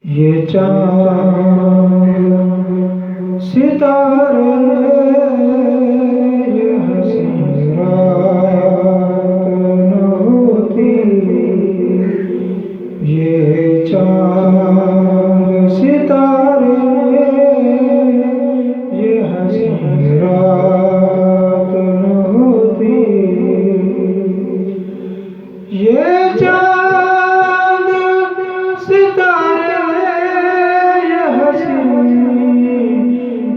ये चाँद सितारे ये हंसी रात न होती। ये चाँद सितारे ये हंसी रात न होती। ये चाँद सितारे ये हंसी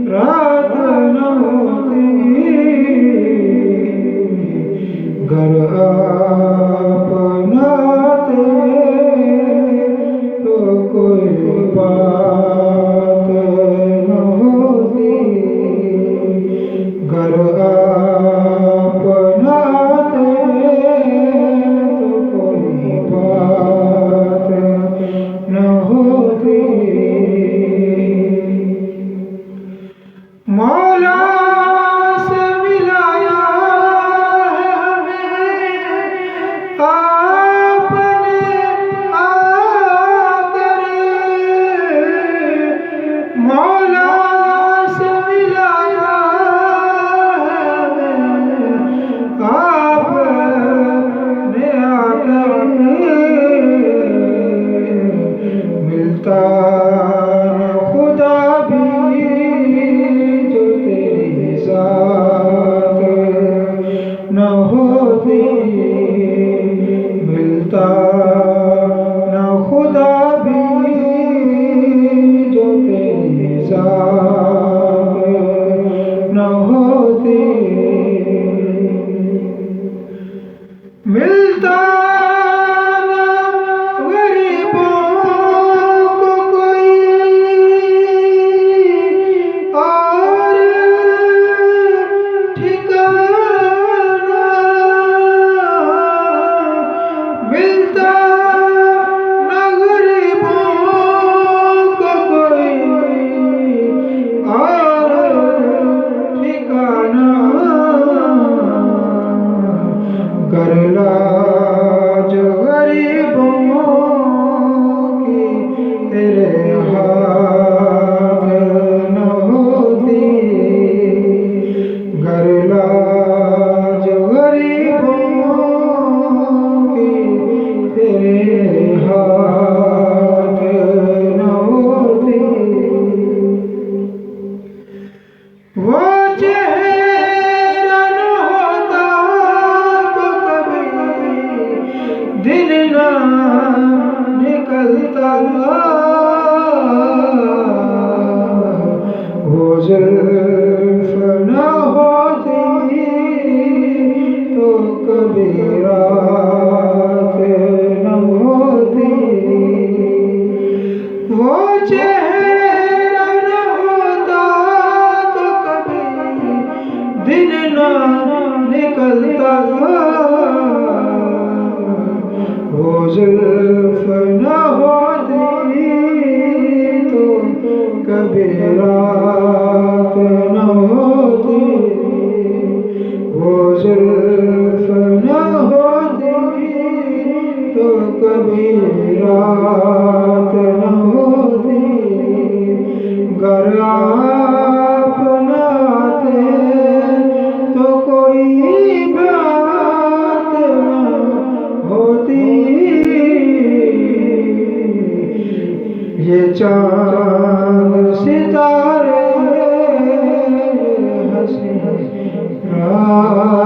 रात न होती। गर आप न आते तो कोई बात न होती। गर आप न आते तो कोई बात न होती। मौला से मिलाया है हमें आपने आकर। मौला से मिलाया है हमें आपने आकर। मिलता खुदा भी जो तेरी ज़ात न होती। मिलता न खुदा भी जो तेरी ज़ात न होती। मिलता कर लाज गरीबों की तेरे हाथ न होती। कर लाज गरीबों की तेरे हाथ न होती। वो चेहरा न होता तो कभी दिन न निकलता। वो जुल्फ न होती तो कभी रात न होती। वो चेहरा न होता तो कभी दिन न निकलता। वो जुल्फ न होती तो कभी रात न होती। वो जुल्फ न होती तो कभी रात न होती। गर आप न आते तो कोई बात न होती। ये चाँद सितारे हंसी रात